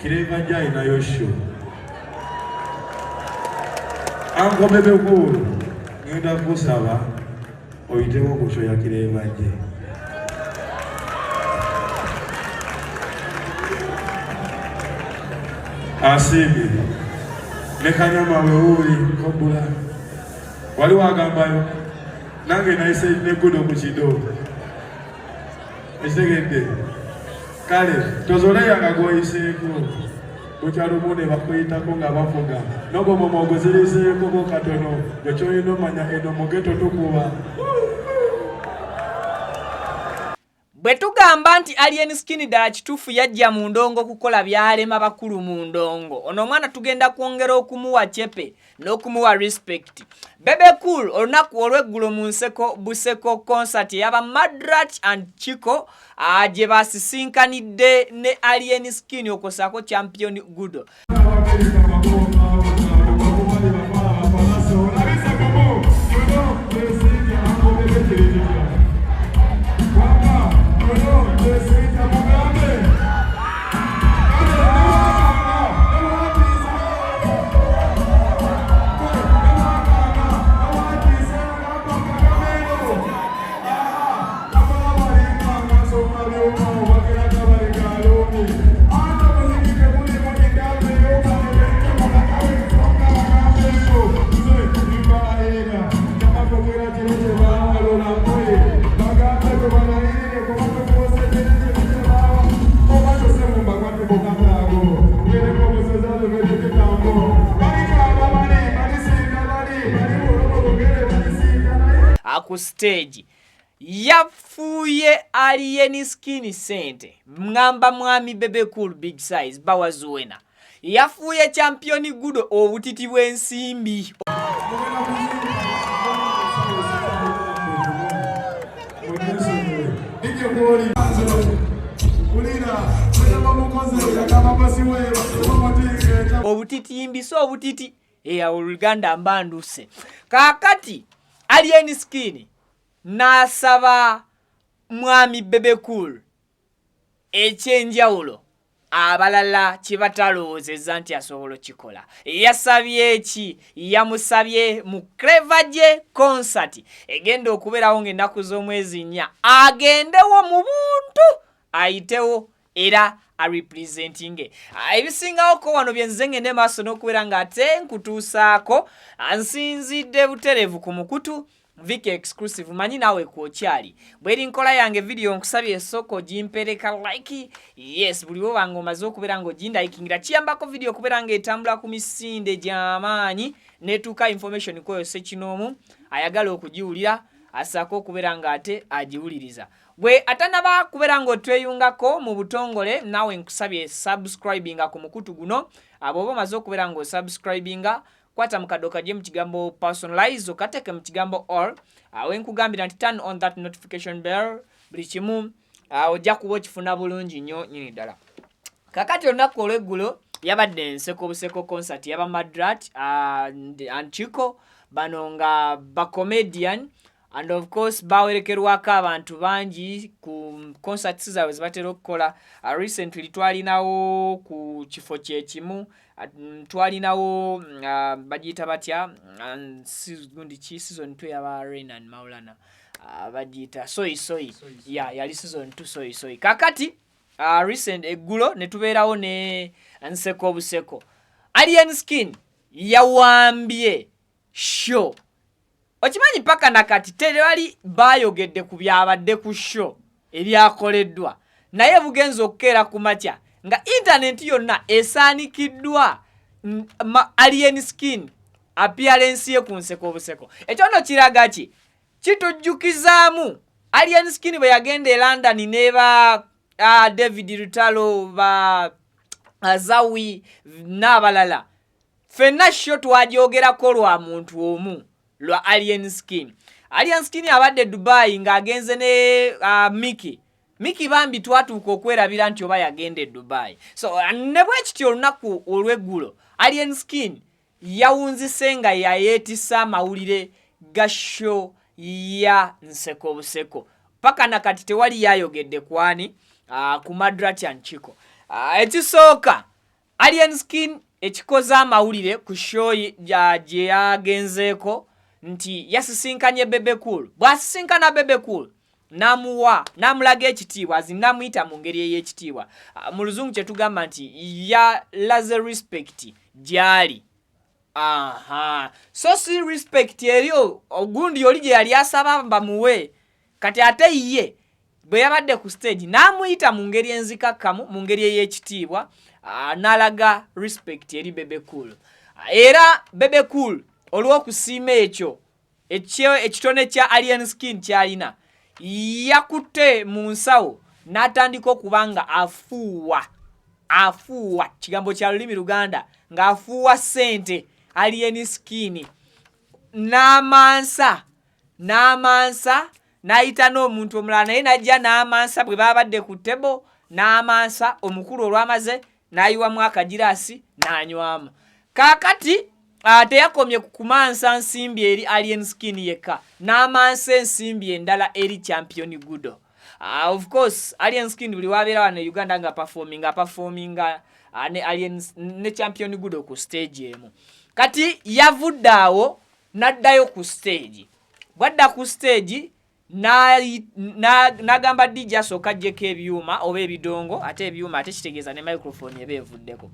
Kireva jai na yosho. Ango Bebe Cool. Ngenda kusaba. Oyitewo ku show ya Kireva jai. Asibi. Nekanyama weuli kobula. Wali wagambayo. Nange naise ne Gudo ku kido. Esegende. Kale tozole yakagoyiseko. Bukyalo mune bakuyitako nga bavuga. Nogo momogoziriseeko ko katono. Gwechoyino manya eno mugeto tukuba. Bwe tugamba nti alien skin ddala kituufu yajja mu ndongo kukola byalema bakulu mu ndongo. Ono omwana tugenda kwongera okumuwa chepe n'okumuwa respect. Bebe Cool olunaku olw'eggulo mu nseko buseko concert yaba Madrat and Chiko gye basisinkanidde ne alien skin okosako champion Gudo. Aku stage yafuye alien skin Sente mngamba mwami Bebe Cool big size bawazuwena yafuye champion Gudo obutiti bw'ensimbi. Obutiti mbiso obutiti Oluganda mbanduse kakati alien skin nasaba mwami Bebe Cool ekyenjawulo abalala kibatalowoozezza nti asobola kikola. Yasabye eki yamusabye mu Clever concert egenda okubeerawo ng'ennaku z'omwezi 4 agendewo mu buntu ayitewo era representing ebisingawo ko wano byenze ngende maaso n'okubeera ng'ate nkutuusaako ansinzidde buterevu ku mukutu Viki exclusive manyi nawe kwokyali bweri nkola yange video nkusabye soko jimpereka like yes buli banga omaze okubeera ng'ogindayikingira kiyambako video okubeera ng'etambula ku misinde gy'amaanyi netuuka information koyose kinoomu ayagala okugiwulira asako okubeera ng'ate agiwuliriza. Bwe atanaba kubeera ng'otweyungako mu butongole nawe nkusabye subscribinga ku mukutu guno abo bamaze okubeera ng'osubscribinga kwata mukadoka je mu kigambo personalize okateke mu kigambo all awe nkugambira nti turn on that notification bell buli kimu ojja kuba okifuna bulungi nnyo nyini ddala. Kakati olunaku olw'eggulo yabadde enseko buseko concert yaba Madrat and Chiko bano nga ba comedian and of course bawerekerwako abantu bangi ku concerts zaabwe zibatera okukola. Recently twalinawo ku kifo kyekimu twalinawo bagiyita batya gundi ki season 2 yaba Renan Maulana bagiyita soy yali season 2 soy kakati recent eggulo ne tubeerawo ne nseko obuseko alien skin yawambye show. Okimanyi paka nakati tewali bayogedde ku byabadde ku show ebyakoleddwa naye bugenzo okkeera ku makya nga internet yonna esaanikiddwa alien skin appearance ye ku nseko obuseko. Ekyo nno kiraga ki kitujjukizaamu alien skin bwe yagenda e London neba David Rutalo ba Azawi n'abalala fenna show twagyogerako lwa muntu omu lwa alien skin. Alien skin abadde Dubai ng'agenze ne Miki bambi twatuuka okwerabira nti oba yagende Dubai. So ne bwe kityo olunaku olw'eggulo alien skin yawunzise nga yayeetisa amawulire ga show ya nseko obuseko paka nakati tewali yayogedde kwani ku Madrat and Chiko. Ekisooka Alien Skin ekikoza amawulire ku show gye yagenzeeko nti yasisinkanye Bebe Cool. Bw'asisinkana Bebe Cool n'amulaga ekitiibwa namuyita mu ngeri ey'ekitiibwa. Mu luzungu kye tugamba nti yalaze respect gy'ali. So si respect eryo ogundi oli gye yali asaba bamuwe kati ate ye bwe yabadde ku stage n'amuyita mu ngeri enzikakkamu mu ngeri ey'ekitiibwa. N'alaga respect eri Bebe Cool. Era Bebe Cool olw'okusiima ekitone kya Alien Skin kyalina yakutte mu nsawo n'atandika okuba nga afuuwa kigambo kya lulimi Luganda ng'afuuwa Sente Alien Skin n'amansa n'ayita n'omuntu omulala naye n'ajja n'amansa bwe babadde ku tebo n'amansa omukulu olwamaze n'ayiwamu akagiraasi n'anywamu. Kaakati teyakomye ku kumansa nsimbi eri Alien Skin yekka n'amansa ensimbi endala eri champion Gudo. Of course Alien Skin buli wabeera wano e Uganda nga performinga ne champion Gudo ku stage emu. Kati yavudde awo n'addayo ku stage. Bwadda ku stage n'agamba DJ asooka ajjeko ebyuma oba ebidongo ate ebyuma ate kitegeeza ne microphone eba evuddeko.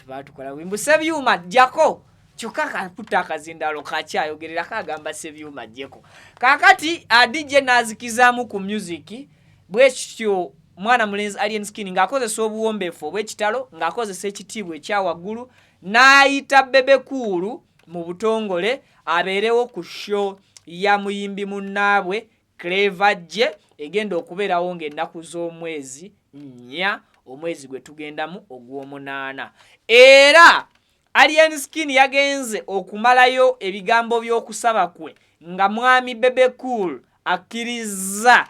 Batukola wimbuse byuma jjako kyokka kaputa akazindalo kakyayogerera kagamba se byuma ajjeko. Kaakati DJ n'azikizaamu ku music bwe kityo mwana mulenzi Alien Skin ng'akozesa obuwombeefu obw'ekitalo ng'akozesa ekitiibwa ekya waggulu n'ayita Bebe Cool mu butongole abeerewo ku show ya muyimbi munnaabwe Clever J egenda okubeerawo ng'ennaku z'omwezi 4 omwezi gwe tugendamu ogw'omunaana. Era Alien Skin yagenze okumalayo ebigambo by'okusaba kwe nga mwami Bebe Cool akkiriza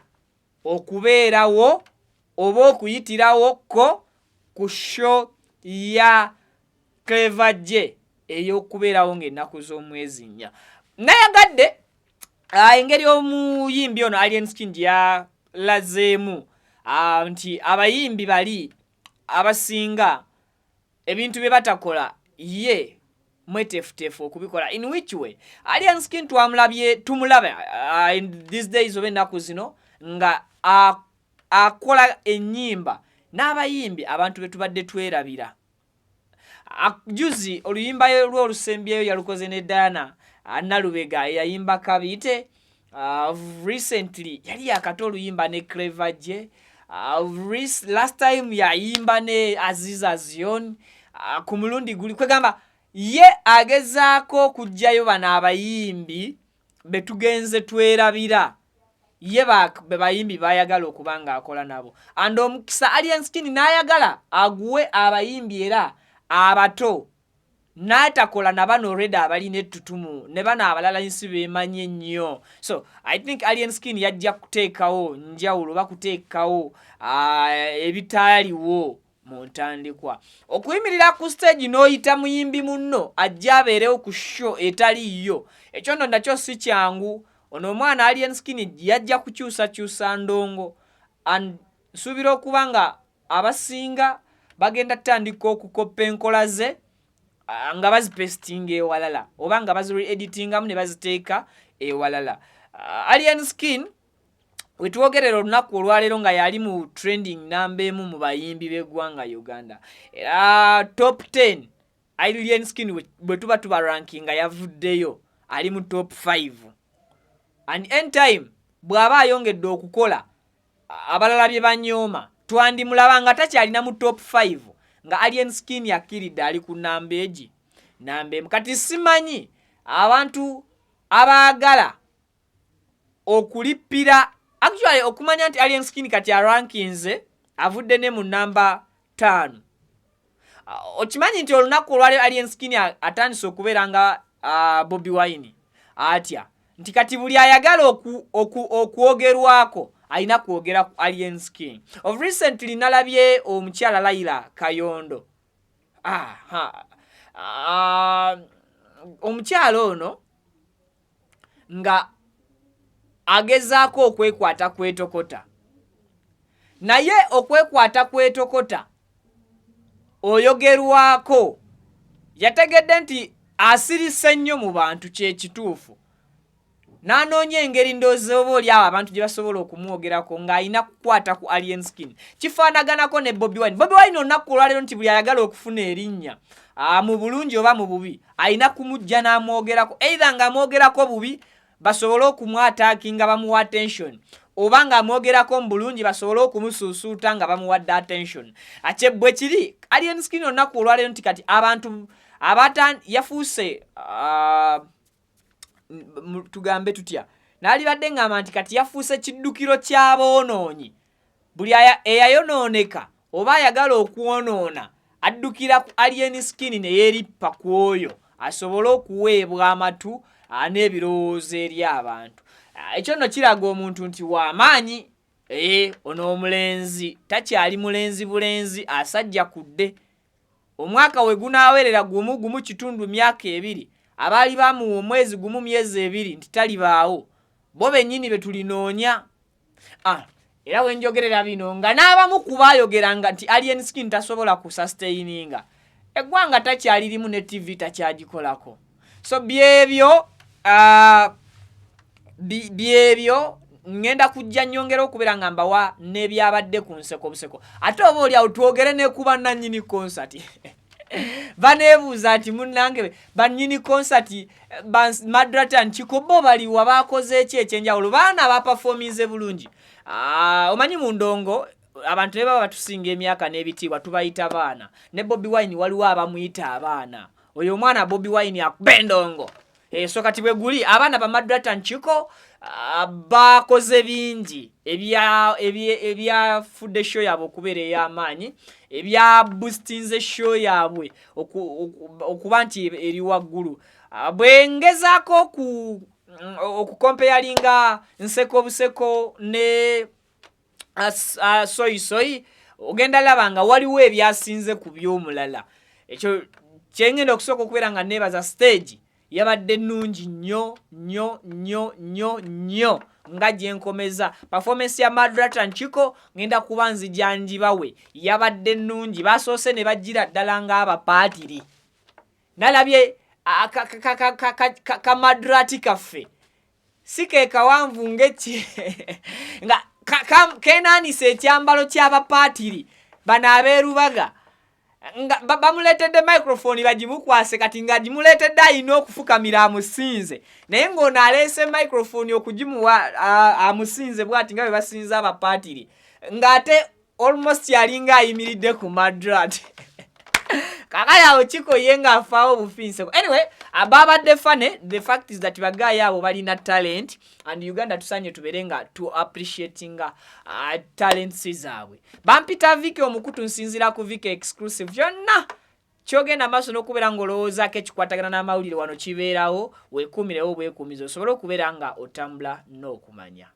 okubeerawo oba okuyitirawo ko ku show ya Clever J ey'okubeerawo ng'ennaku z'omwezi 4. Nayagadde engeri omuyimbi ono Alien Skin gye yalazeemu nti abayimbi bali abasinga ebintu bye batakola ye mwetefutefu okubikola. In which way? Alien Skin tumulaba in these days oba ennaku zino nga akola ennyimba n'abayimbi abantu be tubadde twerabira. Juzi oluyimba lw'olusembyeyo yalukoze ne Diana Nalubega yayimba kabite. Recently yali yakata oluyimba ne Clever J. Last time yayimba ne Asinza ku mulundi guli kwegamba ye agezaako kujjayo bano abayimbi betugenze twerabira ye bayimbi bayagala okuba nga akola nabo. And omukisa Alien Skin n'ayagala aguwe abayimbi era abato n'atakola na bano already abalina ettutumu ne bano abalala nsi beemanye nnyo. So I think Alien Skin yajja kuteekawo njawulo bakuteekawo ebitaaliwo mu ntandikwa. Okuyimirira ku stage n'oyita muyimbi munno ajja abeerewo ku show etaliyo ekyo nno nakyo si kyangu. Ono omwana Alien Skin yajja kukyusakyusa ndongo and nsuubira okuba nga abasinga bagenda tandika okukoppa enkola ze nga bazipestinga ewalala oba nga bazi-editingamu ne baziteeka ewalala. Alien Skin wetwogerera olunaku olwaleero nga yali mu trending namba emu mu bayimbi b'eggwanga Uganda. Era top 10 Alien Skin bwe tuba tubarankinga yavuddeyo ali mu top 5. And end time bw'aba ayongedde okukola abalala bye banyooma twandimulaba nga takyalina mu top 5 nga Alien Skin yakkiridde ali ku namba egi namba emu. Kati simanyi abantu abaagala okulippira actually okumanya nti Alien Skin kati arankinze avudde ne mu namba 5. Okimanyi nti olunaku olwaleero Alien Skin atandise okubeera nga Bobi Wine atya nti kati buli ayagala okwogerwako alina kwogera ku Alien Skin. Of recently nalabye omukyala Laila Kayondo. Omukyala ono nga agezaako okwekwata kwetokota naye okwekwata kwetokota oyogerwako yategedde nti asirise nnyo mu bantu kyekituufu n'anoonya engeri ndowooza oba oli awo abantu gye basobola okumwogerako ng'alina kukwata ku alien skin. Kifaanaganako ne Bobi Wine. Bobi Wine olunaku olwaleero nti buli ayagala okufuna erinnya mu bulungi oba mu bubi alina kumujja n'amwogerako, either ng'amwogerako bubi basobole okumwataaki nga bamuwa attention, oba ng'amwogerako mu bulungi basobole okumusuusuuta nga bamuwadde attention. Bwe kiri alien skin olunaku olwaleero nti kati abantu yafuuse tugambe tutya n'alibadde ng'amba nti kati yafuuse kiddukiro ky'aboonoonyi. Buli eyayonooneka oba ayagala okwonoona addukira ku alien skin ne yeerippa ku oyo asobole okuweebwa amatu n'ebirowoozo eri abantu. Ekyo nno kiraga omuntu nti w'amaanyi. Ono omulenzi takyali mulenzi bulenzi, asajja kudde. Omwaka we gunaawerera gumu kitundu myaka 2 abaali bamuwa omwezi gumu myezi 2 nti talibaawo bo bennyini be tulinoonya. Era wenjogerera bino nga n'abamu kubaayogeranga nti alien skin tasobola kusustaininga eggwanga takyalirimu ne TV takyagikolako. So byebyo ngenda kujja nnyongera okubeera nga mbawa n'ebyabadde ku nseko buseko. Ate oba oli awo twogere ne kuba nannyini concert baneebuuza nti munnange bannyini concert Madrat and Chiko bo baliwa bakoze ekyenjawulo, baana bapafominze bulungi. Omanyi mu ndongo abantu ne baba batusinga emyaka n'ebitiibwa tubayita baana. Ne Bobi Wine waliwo abamuyita abaana. Oyo omwana Bobi Wine akuba endongo. So kati bwe guli abaana ba Madrat and Chiko bakoze bingi ebya food show yabwe okubeera ey'amaanyi, ebya boostinze show yabwe okuba nti eri waggulu. Bwe ngezaako okukompeyalinga nseko buseko ne soyi ogenda laba nga waliwo ebyasinze ku by'omulala. Ekyo kyengenda okusooka okubeera nga neebaza stage yabadde nnungi nnyo nga gye nkomeza. Performance ya Madrat and Chiko ngenda kuba nzijanjibawe yabadde nnungi. Basoose ne bajjira ddala ng'abapaatiri. Nalabye ka Madrat kaffe si ke kawanvu ng'eki nga keenaanisa ekyambalo ky'abapaatiri bano abeerubaga nga bamuleetedde microphone bagimukwase kati nga gimuleetedde alina okufukamira amusinze, naye ng'ono aleese microphone okugimuwa amusinze bw'ati nga bwe basinza abapaatiri ng'ate almost yalinga ayimiridde ku Madrat. Kakale awo Chiko ye ng'afaawo bufinse. Anyway, ababadde fane, the fact is that bagaya abo balina talent and Uganda tusanye tubeere nga to appreciating talents zaabwe. Bampita Viki omukutu nsinzira ku Viki exclusive byonna kyogenda maaso n'okubeera ng'olowoozaako ekikwatagana n'amawulire wano kibeerawo, weekuumirewo bwekuumiza osobole okubeera nga otambula n'okumanya.